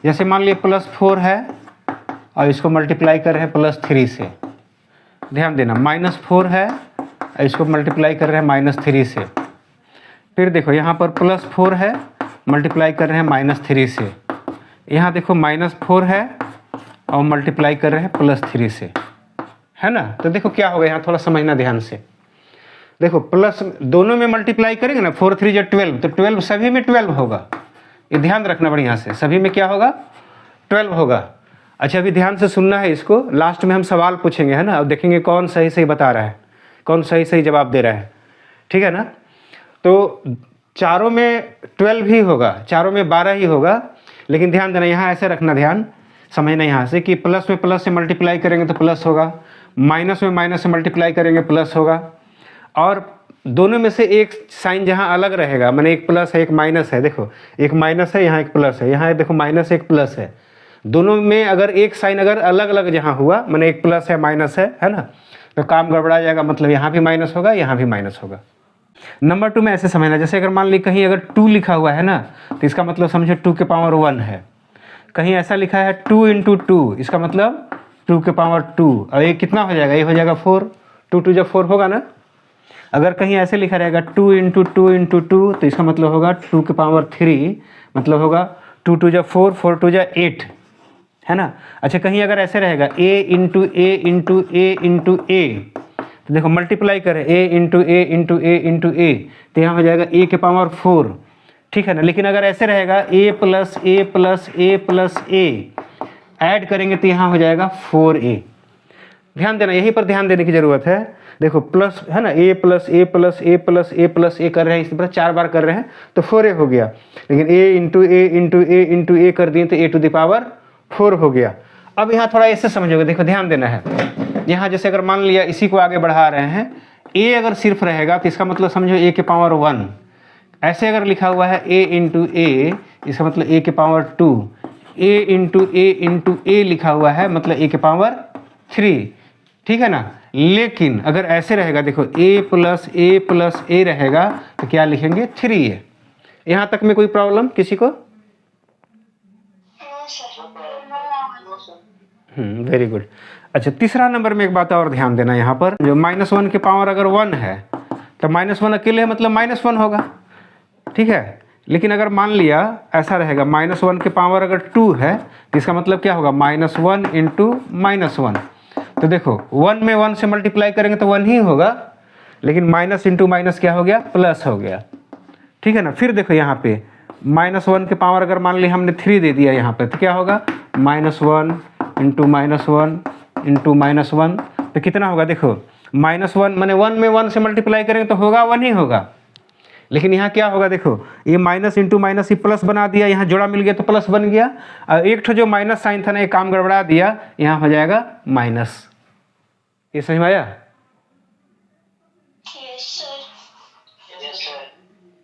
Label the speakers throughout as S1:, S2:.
S1: जैसे मान लीजिए +4 है और इसको मल्टीप्लाई कर रहे हैं +3 से, ध्यान देना -4 है और इसको मल्टीप्लाई कर रहे हैं -3 से। फिर देखो यहाँ पर +4 है, मल्टीप्लाई कर रहे हैं -3 से। यहाँ देखो -4 है और मल्टीप्लाई कर रहे हैं +3 से, है ना। तो देखो क्या होगा, यहाँ थोड़ा समझना ध्यान से। देखो प्लस दोनों में मल्टीप्लाई करेंगे ना, 4 3 12, तो 12 सभी में 12 होगा। ये ध्यान रखना बढ़िया से, सभी में क्या होगा, 12 होगा। अच्छा अभी ध्यान से सुनना है इसको, लास्ट में हम सवाल पूछेंगे, है ना। अब देखेंगे कौन सही सही बता रहा है, कौन सही सही जवाब दे रहा है, ठीक है ना। तो चारों में 12 ही होगा, चारों में 12 ही होगा। लेकिन ध्यान देना, यहाँ ऐसे रखना, ध्यान समझना यहाँ से कि प्लस में प्लस से मल्टीप्लाई करेंगे तो प्लस होगा, माइनस में माइनस से मल्टीप्लाई करेंगे प्लस होगा। और दोनों में से एक साइन जहाँ अलग रहेगा, माने एक प्लस है एक माइनस है, देखो एक माइनस है यहाँ एक प्लस है, यहाँ देखो माइनस एक प्लस है। दोनों में अगर एक साइन अगर अलग अलग जहाँ हुआ, माने एक प्लस है माइनस है ना, तो काम गड़बड़ा जाएगा। मतलब यहाँ भी माइनस होगा, यहाँ भी माइनस होगा। नंबर 2 में ऐसे समझना, जैसे अगर मान ली कहीं अगर 2 लिखा हुआ है ना, तो इसका मतलब समझो 2 के पावर 1 है। कहीं ऐसा लिखा है 2 × 2, इसका मतलब 2 के पावर 2, और ये कितना हो जाएगा, ये हो जाएगा 4, 2 2 जब 4 होगा ना। अगर कहीं ऐसे लिखा रहेगा 2 × 2 × 2, तो इसका मतलब होगा 2 के पावर 3, मतलब होगा 2 2 जब 4, 4 2 जब 8, है ना। अच्छा कहीं अगर ऐसे रहेगा a × a, तो देखो मल्टीप्लाई करें a × a, तो यहाँ हो जाएगा a के पावर 4, ठीक है ना। लेकिन अगर ऐसे रहेगा a ऐड करेंगे तो यहाँ हो जाएगा 4a। ध्यान देना, यहीं पर ध्यान देने की जरूरत है। देखो प्लस है ना, a कर रहे हैं, इसी तरह 4 बार कर रहे हैं तो 4a हो गया। लेकिन a कर दिए तो a⁴ हो गया। अब यहाँ थोड़ा ऐसे समझोगे, देखो ध्यान देना है। यहाँ जैसे अगर मान लिया इसी को आगे बढ़ा रहे हैं, a अगर सिर्फ रहेगा तो इसका मतलब समझो a के पावर 1। ऐसे अगर लिखा हुआ है a × a, इसका मतलब a के पावर 2, a × a लिखा हुआ है मतलब a के पावर 3, ठीक है ना। लेकिन अगर ऐसे रहेगा, देखो a रहेगा तो क्या लिखेंगे 3a। यहाँ तक में कोई प्रॉब्लम किसी को? Very good. अच्छा तीसरा नंबर में एक बात और ध्यान देना, यहाँ पर जो -1 के पावर अगर 1 है तो -1 अकेले है मतलब -1 होगा, ठीक है। लेकिन अगर मान लिया ऐसा रहेगा -1 के पावर अगर 2 है तो इसका मतलब क्या होगा, -1 × -1। तो देखो 1 में 1 से मल्टीप्लाई करेंगे तो 1 ही होगा, लेकिन माइनस इंटू माइनस क्या हो गया, प्लस हो गया, ठीक है ना। फिर देखो यहाँ पे -1 के पावर अगर मान ली हमने 3 दे दिया यहाँ पे, तो क्या होगा -1 × -1 तो कितना होगा, देखो -1 माने 1 में 1 से मल्टीप्लाई करेंगे तो होगा 1 ही होगा। लेकिन यहाँ क्या होगा, देखो ये माइनस इंटू माइनस ही प्लस बना दिया, यहाँ जोड़ा मिल गया तो प्लस बन गया। और एक ठो जो माइनस साइन था ना, ये काम गड़बड़ा दिया, यहाँ हो जाएगा माइनस। ये समझ में आया?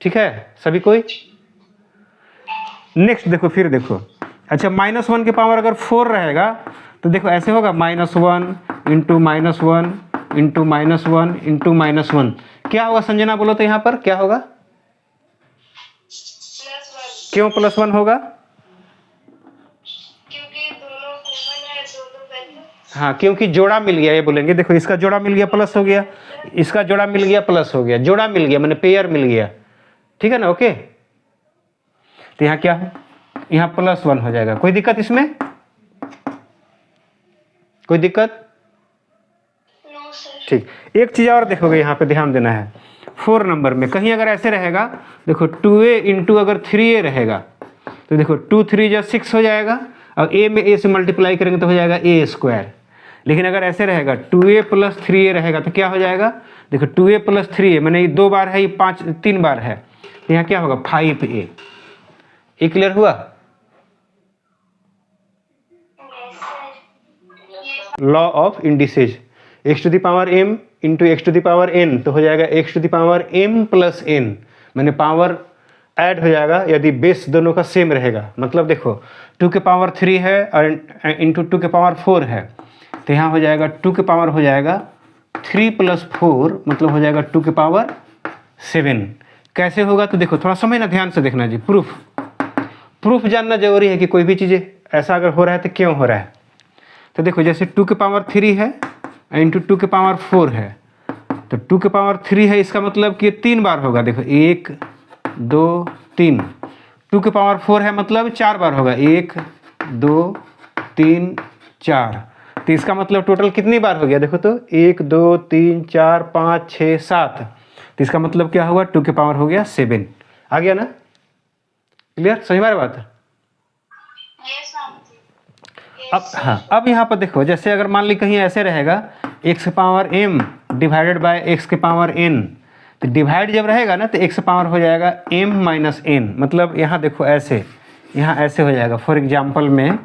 S1: ठीक है सभी कोई। नेक्स्ट देखो, फिर देखो अच्छा -1 के पावर अगर 4 रहेगा तो देखो ऐसे होगा -1 × -1 × -1 क्या होगा संजना बोलो तो यहाँ पर क्या होगा, क्यों +1 होगा?
S2: क्योंकि दोनों कॉमन है, दोनों वैल्यू।
S1: हाँ क्योंकि जोड़ा मिल गया, ये बोलेंगे देखो इसका जोड़ा मिल गया प्लस हो गया, इसका जोड़ा मिल गया प्लस हो गया, जोड़ा मिल गया मैंने पेयर मिल गया, ठीक है ना। ओके तो यहाँ क्या है, यहाँ +1 हो जाएगा। कोई दिक्कत इसमें, कोई दिक्कत?
S2: No sir.
S1: ठीक। एक चीज़ और देखोगे यहाँ पे ध्यान देना है, 4 नंबर में कहीं अगर ऐसे रहेगा, देखो 2a × अगर 3a रहेगा तो देखो 2 3 = 6 हो जाएगा, और a में a से मल्टीप्लाई करेंगे तो हो जाएगा a²। लेकिन अगर ऐसे रहेगा 2a + 3a रहेगा तो क्या हो जाएगा, देखो 2a + 3a मैंने ये 2 बार है, ये 3 बार है, तो यहाँ क्या होगा 5a। ये क्लियर हुआ? Law of indices, x⁴m × x⁴n तो हो जाएगा x⁴m + n, मैंने पावर ऐड हो जाएगा यदि बेस दोनों का सेम रहेगा। मतलब देखो 2 के पावर 3 है और इंटू 2 के पावर 4 है, तो यहाँ हो जाएगा 2 के पावर हो जाएगा 3 + 4 मतलब हो जाएगा 2 के पावर 7। कैसे होगा तो देखो थोड़ा समझना ध्यान से देखना जी। प्रूफ जानना जरूरी है कि कोई भी चीज़ ऐसा अगर हो रहा है तो क्यों हो रहा है। तो देखो जैसे 2 की पावर 3 है इंटू 2 की पावर 4 है, तो 2 की पावर 3 है, इसका मतलब कि 3 बार होगा। देखो 1 2 3। 2 की पावर 4 है मतलब 4 बार होगा, 1 2 3 4। तो इसका मतलब टोटल कितनी बार हो गया देखो तो 1 2 3 4 5 6 7। तो इसका मतलब क्या हुआ 2 की पावर हो गया 7। आ गया ना, क्लियर, सही बात है।
S2: यस मामा जी।
S1: अब हाँ, अब यहाँ पर देखो जैसे अगर मान ली कहीं ऐसे रहेगा x की power m divided by x की पावर n, तो डिवाइड जब रहेगा ना तो x की पावर हो जाएगा m माइनस n। मतलब यहाँ देखो ऐसे, यहाँ ऐसे हो जाएगा। फॉर एग्जांपल में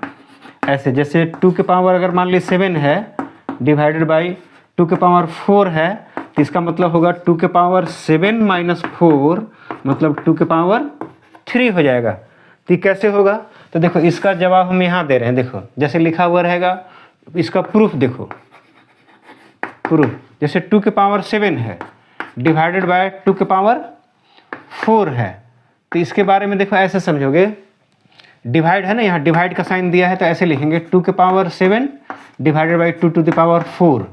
S1: ऐसे जैसे 2 की पावर अगर मान ली 7 है डिवाइडेड बाई 2 की पावर 4 है, तो इसका मतलब होगा 2 की पावर 7 माइनस 4 मतलब 2 की पावर 3 हो जाएगा। तो ये कैसे होगा, तो देखो इसका जवाब हम यहाँ दे रहे हैं। देखो जैसे लिखा हुआ रहेगा, इसका प्रूफ देखो, प्रूफ जैसे 2 की पावर 7 है डिवाइडेड बाय 2 की पावर 4 है, तो इसके बारे में देखो ऐसे समझोगे, डिवाइड है ना, यहाँ डिवाइड का साइन दिया है तो ऐसे लिखेंगे 2 की power 7 divided by 2 to the power 4,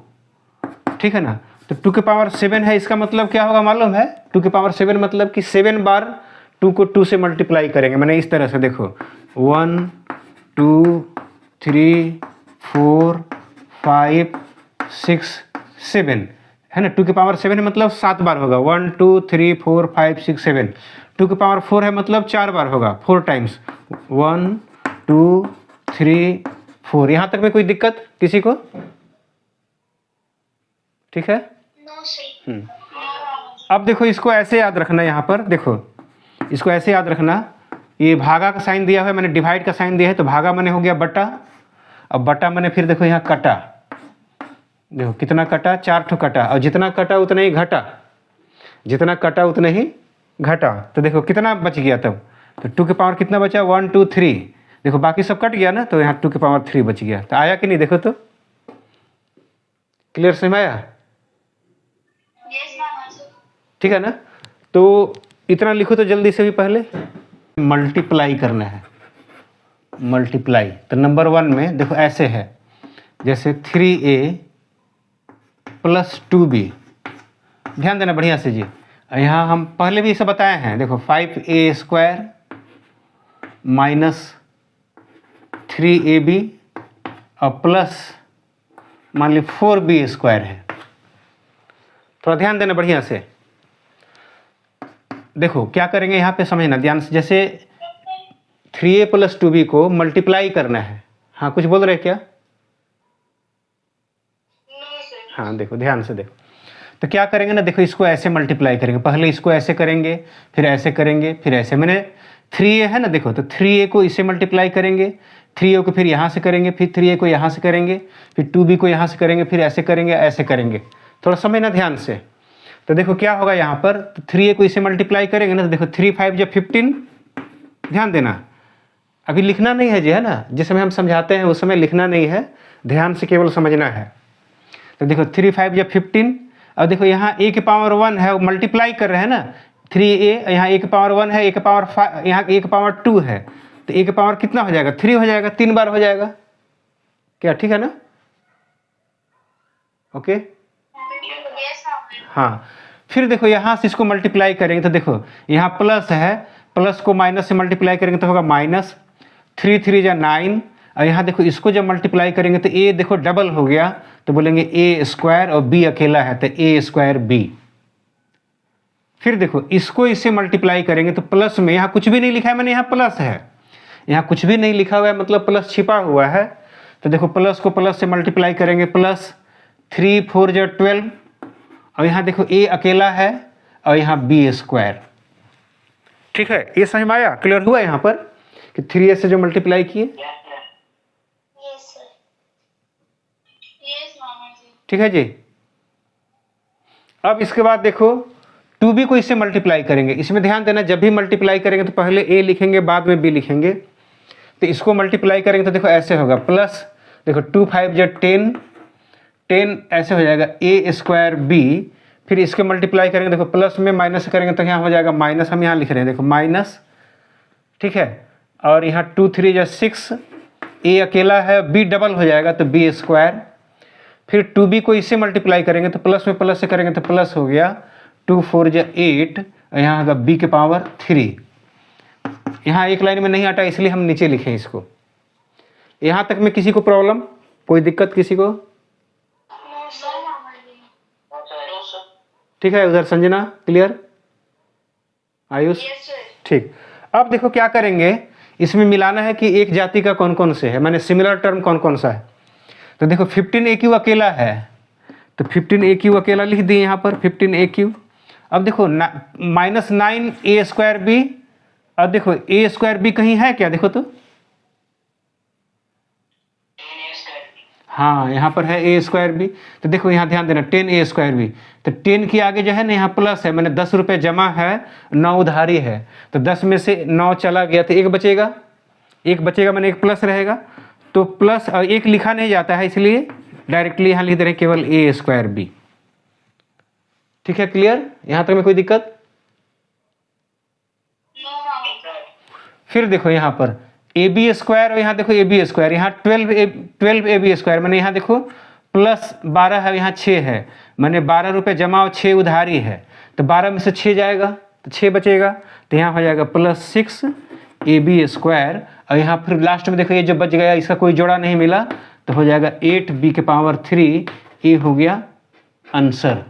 S1: ठीक है ना। तो 2 की पावर 7 है, इसका मतलब क्या होगा मालूम है, 2 की पावर 7 मतलब कि 7 बार 2 को 2 से मल्टीप्लाई करेंगे। मैंने इस तरह से देखो 1 2 3 4 5 6 7 है ना। 2 की पावर 7 है मतलब 7 बार होगा, 1 2 3 4 5 6 7। 2 की पावर 4 है मतलब 4 बार होगा, 4 टाइम्स 1 2 3 4। यहाँ तक में कोई दिक्कत किसी को, ठीक है।
S2: No sir.
S1: अब देखो इसको ऐसे याद रखना, यहाँ पर देखो इसको ऐसे याद रखना, ये भागा का साइन दिया हुआ है, मैंने डिवाइड का साइन दिया है, तो भागा मैंने हो गया बटा, अब बटा मैंने फिर देखो यहाँ कटा, देखो कितना कटा, 4 ठो कटा, और जितना कटा उतना ही घटा, जितना कटा उतना ही घटा। तो देखो कितना बच गया तब, तो 2 की पावर कितना बचा 1 2 3, देखो बाकी सब कट गया ना, तो यहाँ 2 की पावर 3 बच गया। तो आया कि नहीं देखो तो, क्लियर समझ आया,
S2: यस मामा जी।
S1: ठीक है ना। तो इतना लिखो तो जल्दी से भी, पहले मल्टीप्लाई करना है, मल्टीप्लाई। तो नंबर 1 में देखो ऐसे है, जैसे 3a प्लस 2b, ध्यान देना बढ़िया से जी। यहाँ हम पहले भी इसे बताए हैं, देखो 5a स्क्वायर माइनस 3ab और प्लस मान ली 4b स्क्वायर है। थोड़ा ध्यान देना बढ़िया से, देखो क्या करेंगे यहाँ पे समझना ध्यान से। जैसे 3a प्लस 2b को मल्टीप्लाई करना है, हाँ कुछ बोल रहे क्या,
S2: नो सर।
S1: हाँ देखो ध्यान से देखो, तो क्या करेंगे ना, देखो इसको ऐसे मल्टीप्लाई करेंगे, पहले इसको ऐसे करेंगे, फिर ऐसे करेंगे, फिर ऐसे। मैंने 3a है ना, देखो तो 3a को इससे मल्टीप्लाई करेंगे, 3a को फिर यहाँ से करेंगे, फिर 3a को यहाँ से करेंगे, फिर 2b को यहाँ से करेंगे, फिर ऐसे करेंगे, ऐसे करेंगे। थोड़ा समझना ध्यान से। तो देखो क्या होगा यहाँ पर, तो 3a को इससे मल्टीप्लाई करेंगे ना, तो देखो 3 5 जब 15, ध्यान देना, अभी लिखना नहीं है जी, है ना, जिस समय हम समझाते हैं उस समय लिखना नहीं है, ध्यान से केवल समझना है। तो देखो 3 5 जब 15, अब देखो यहाँ a की पावर 1 है, वो मल्टीप्लाई कर रहे हैं ना, 3a, यहाँ a की पावर 1 है, a की पावर 5, यहाँ a की पावर 2 है, तो a की पावर कितना हो जाएगा 3 हो जाएगा, 3 बार हो जाएगा क्या, ठीक है ना, ओके।
S2: यस मामा।
S1: हाँ, फिर देखो यहाँ से इसको मल्टीप्लाई करेंगे, तो देखो यहाँ प्लस है, प्लस को माइनस से मल्टीप्लाई करेंगे तो होगा माइनस 3 3 जा 9, और यहाँ देखो इसको जब मल्टीप्लाई करेंगे तो a देखो डबल हो गया, तो बोलेंगे a स्क्वायर, और b अकेला है तो a स्क्वायर b। फिर देखो इसको इससे मल्टीप्लाई करेंगे तो प्लस में, यहाँ कुछ भी नहीं लिखा है मैंने, यहाँ प्लस है, यहाँ कुछ भी नहीं लिखा हुआ है मतलब प्लस छिपा हुआ है। तो देखो प्लस को प्लस से मल्टीप्लाई करेंगे, प्लस 3 4 जा 12, और यहाँ देखो a अकेला है और यहाँ b स्क्वायर, ठीक है। ये समझ में आया, क्लियर हुआ यहाँ पर कि 3a से जो मल्टीप्लाई किए,
S2: यस सर। यस मामा जी।
S1: ठीक है जी। अब इसके बाद देखो 2b को इससे मल्टीप्लाई करेंगे, इसमें ध्यान देना, जब भी मल्टीप्लाई करेंगे तो पहले a लिखेंगे बाद में b लिखेंगे। तो इसको मल्टीप्लाई करेंगे तो देखो ऐसे होगा, प्लस देखो 2 5 जा 10, 10 ऐसे हो जाएगा a स्क्वायर b, फिर इसके मल्टीप्लाई करेंगे, देखो प्लस में माइनस करेंगे तो यहाँ हो जाएगा माइनस, हम यहाँ लिख रहे हैं देखो माइनस, ठीक है। और यहाँ 2 3 जा 6, ए अकेला है, बी डबल हो जाएगा तो बी स्क्वायर। फिर 2b को इससे मल्टीप्लाई करेंगे तो प्लस में प्लस से करेंगे तो प्लस हो गया, 2 4 जा 8, यहाँ होगा b के पावर 3। यहाँ एक लाइन में नहीं आता इसलिए हम नीचे लिखें इसको। यहाँ तक में किसी को प्रॉब्लम, कोई दिक्कत किसी को?
S2: No sir.
S1: ठीक है, उधर Sanjana clear? Ayush
S2: yes sir.
S1: ठीक। अब देखो क्या करेंगे, इसमें मिलाना है कि एक जाति का कौन कौन से है, माने सिमिलर टर्म कौन कौन सा है। तो देखो 15AQ अकेला है तो 15AQ अकेला लिख दिए यहाँ पर 15AQ। अब देखो -9a²b, अब देखो a²b कहीं है क्या, देखो तो, हाँ यहाँ पर है a²b। तो देखो यहाँ ध्यान देना 10a²b, तो 10 के आगे जो है ना यहाँ प्लस है, मैंने 10 रुपये जमा है, 9 उधारी है, तो 10 में से 9 चला गया तो एक बचेगा, मैंने एक प्लस रहेगा, तो प्लस एक लिखा नहीं जाता है इसलिए डायरेक्टली यहाँ लिख दे रहे हैं केवल a²b। ठीक है, क्लियर? यहाँ तक में कोई दिक्कत? फिर देखो यहाँ पर ab² और यहाँ देखो ab², यहाँ 12ab², मैंने यहाँ देखो प्लस 12 है, यहाँ 6 है, मैंने 12 रुपये जमा और 6 उधारी है, तो 12 में से 6 जाएगा तो 6 बचेगा, तो यहाँ हो जाएगा +6ab²। और यहाँ फिर लास्ट में देखो ये जो बच गया इसका कोई जोड़ा नहीं मिला तो हो जाएगा 8b के पावर 3, ये हो गया आंसर।